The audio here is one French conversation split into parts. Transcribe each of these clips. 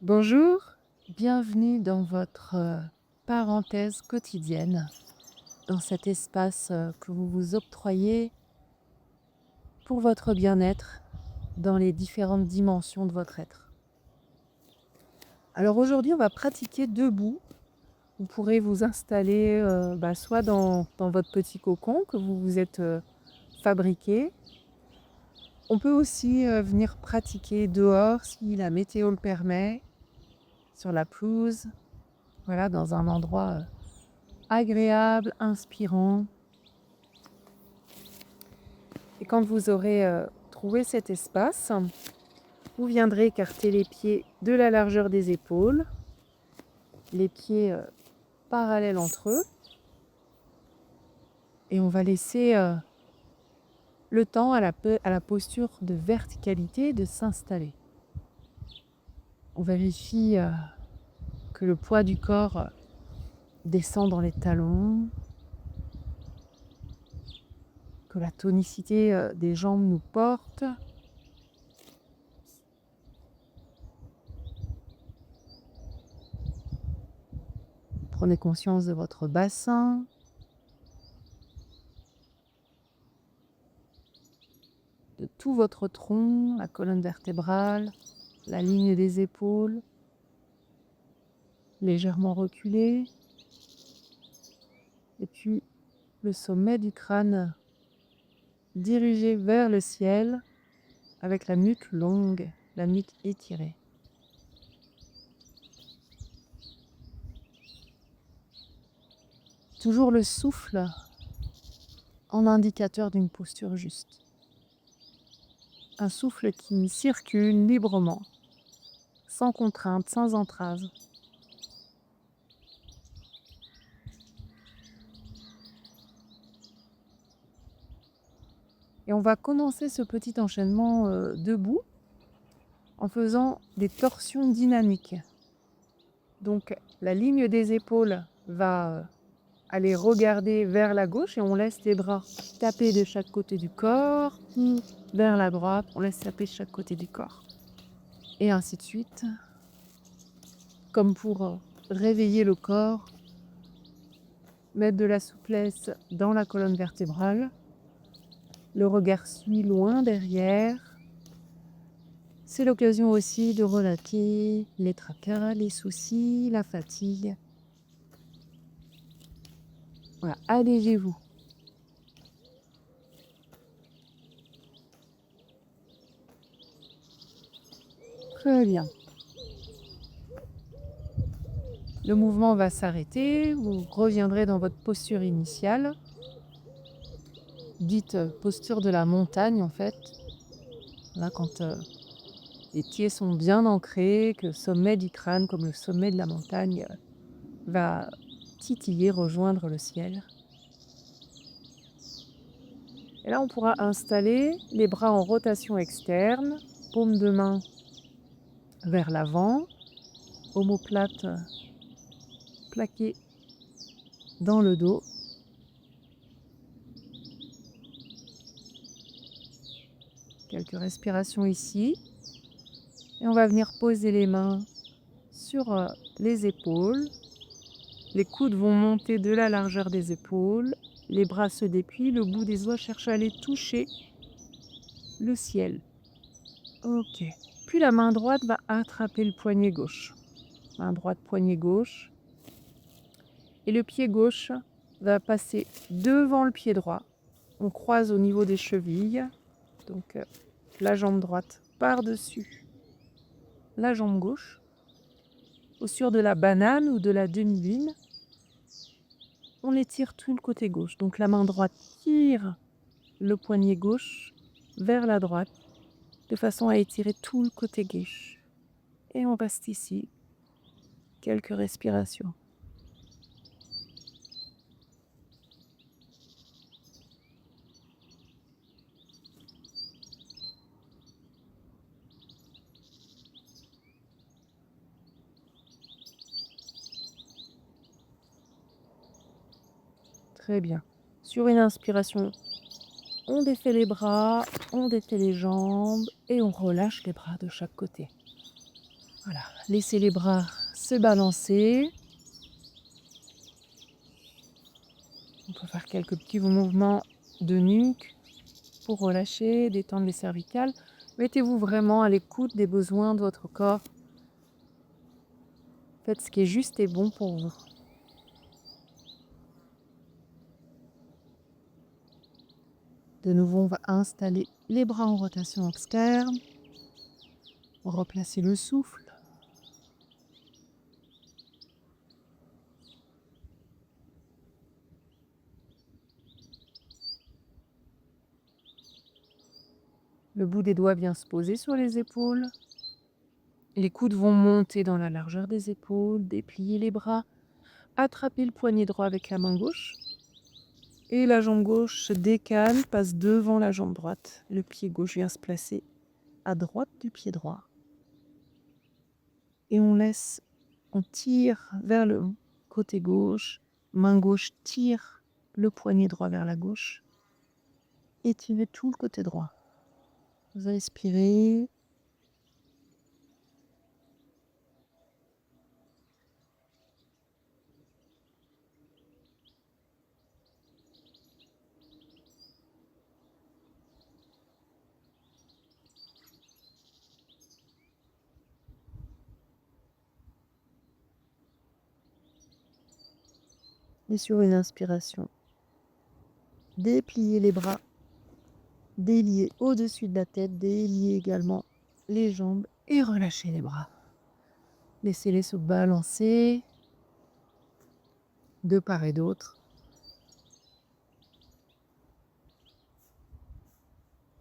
Bonjour, bienvenue dans votre parenthèse quotidienne, dans cet espace que vous vous octroyez pour votre bien-être dans les différentes dimensions de votre être. Alors aujourd'hui, on va pratiquer debout. Vous pourrez vous installer soit dans votre petit cocon que vous vous êtes fabriqué. On peut aussi venir pratiquer dehors si la météo le permet, sur la pelouse, voilà, dans un endroit agréable, inspirant. Et quand vous aurez trouvé cet espace, vous viendrez écarter les pieds de la largeur des épaules, les pieds parallèles entre eux. Et on va laisser le temps à la posture de verticalité de s'installer. On vérifie que le poids du corps descend dans les talons, que la tonicité des jambes nous porte. Prenez conscience de votre bassin, de tout votre tronc, la colonne vertébrale, la ligne des épaules, légèrement reculée. Et puis le sommet du crâne dirigé vers le ciel avec la nuque longue, la nuque étirée. Toujours le souffle en indicateur d'une posture juste. Un souffle qui circule librement, sans contrainte, sans entrave. Et on va commencer ce petit enchaînement debout en faisant des torsions dynamiques. Donc la ligne des épaules va aller regarder vers la gauche et on laisse les bras taper de chaque côté du corps, vers la droite, on laisse taper de chaque côté du corps. Et ainsi de suite, comme pour réveiller le corps, mettre de la souplesse dans la colonne vertébrale. Le regard suit loin derrière. C'est l'occasion aussi de relâcher les tracas, les soucis, la fatigue. Voilà, allégez-vous. Très bien. Le mouvement va s'arrêter, vous reviendrez dans votre posture initiale, dite posture de la montagne en fait. Là, quand les pieds sont bien ancrés, que le sommet du crâne, comme le sommet de la montagne, va titiller, rejoindre le ciel. Et là, on pourra installer les bras en rotation externe, paume de main vers l'avant, omoplate plaquée dans le dos. Quelques respirations ici. Et on va venir poser les mains sur les épaules. Les coudes vont monter de la largeur des épaules. Les bras se déplient, le bout des doigts cherche à aller toucher le ciel. Ok. Puis la main droite va attraper le poignet gauche. Main droite, poignet gauche. Et le pied gauche va passer devant le pied droit. On croise au niveau des chevilles. Donc la jambe droite par-dessus la jambe gauche. Posture de la banane ou de la demi-lune. On étire tout le côté gauche. Donc la main droite tire le poignet gauche vers la droite de façon à étirer tout le côté gauche. Et on reste ici quelques respirations. Très bien. Sur une inspiration, on défait les bras, on défait les jambes et on relâche les bras de chaque côté. Voilà, laissez les bras se balancer. On peut faire quelques petits mouvements de nuque pour relâcher, détendre les cervicales. Mettez-vous vraiment à l'écoute des besoins de votre corps. Faites ce qui est juste et bon pour vous. De nouveau, on va installer les bras en rotation externe. Replacer le souffle. Le bout des doigts vient se poser sur les épaules. Les coudes vont monter dans la largeur des épaules. Dépliez les bras. Attrapez le poignet droit avec la main gauche. Et la jambe gauche se décale, passe devant la jambe droite. Le pied gauche vient se placer à droite du pied droit. Et on tire vers le côté gauche. Main gauche tire le poignet droit vers la gauche. Étirez tout le côté droit. Vous respirez. Et sur une inspiration, dépliez les bras, déliez au-dessus de la tête, déliez également les jambes et relâchez les bras. Laissez-les se balancer de part et d'autre.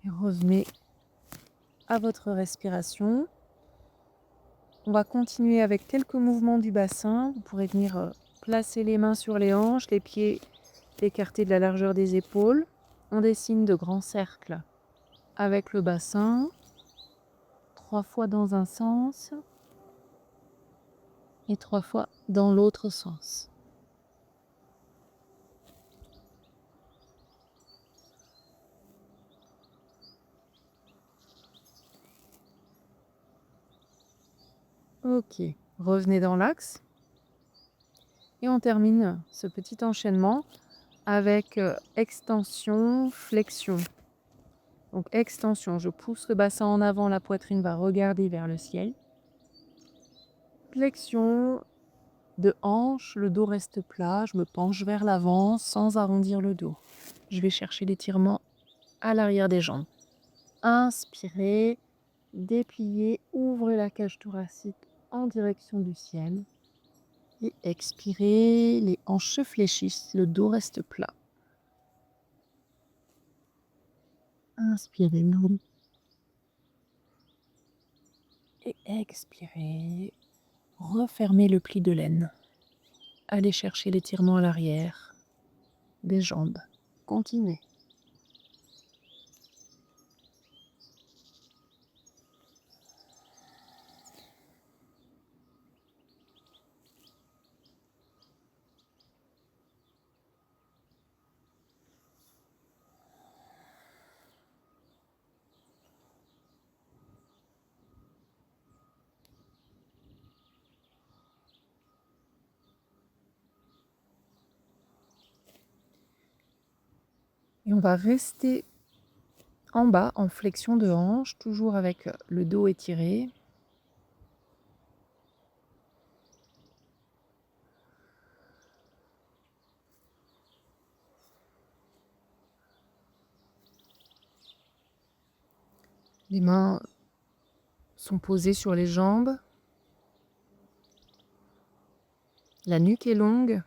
Et revenez à votre respiration. On va continuer avec quelques mouvements du bassin. Vous pourrez venir placer les mains sur les hanches, les pieds écartés de la largeur des épaules. On dessine de grands cercles avec le bassin, 3 fois dans un sens et 3 fois dans l'autre sens. Ok, revenez dans l'axe. Et on termine ce petit enchaînement avec extension, flexion. Donc extension, je pousse le bassin en avant, la poitrine va regarder vers le ciel. Flexion de hanche, le dos reste plat, je me penche vers l'avant sans arrondir le dos. Je vais chercher l'étirement à l'arrière des jambes. Inspirez, dépliez, ouvrez la cage thoracique en direction du ciel. Et expirez, les hanches se fléchissent, le dos reste plat. Inspirez, et expirez. Refermez le pli de l'aine. Allez chercher l'étirement à l'arrière des jambes. Continuez. Et on va rester en bas en flexion de hanche, toujours avec le dos étiré. Les mains sont posées sur les jambes. La nuque est longue.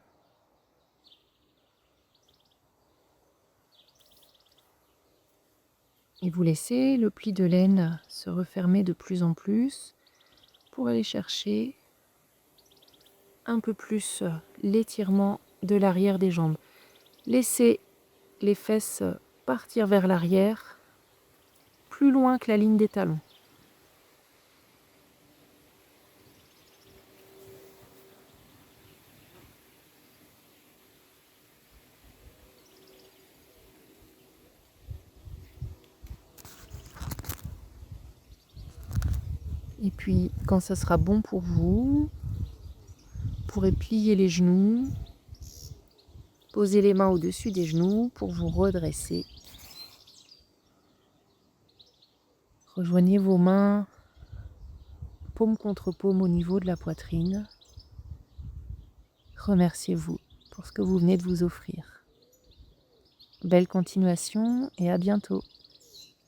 Et vous laissez le pli de l'aine se refermer de plus en plus pour aller chercher un peu plus l'étirement de l'arrière des jambes. Laissez les fesses partir vers l'arrière, plus loin que la ligne des talons. Et puis, quand ça sera bon pour vous, vous pourrez plier les genoux, poser les mains au-dessus des genoux pour vous redresser. Rejoignez vos mains paume contre paume au niveau de la poitrine. Remerciez-vous pour ce que vous venez de vous offrir. Belle continuation et à bientôt.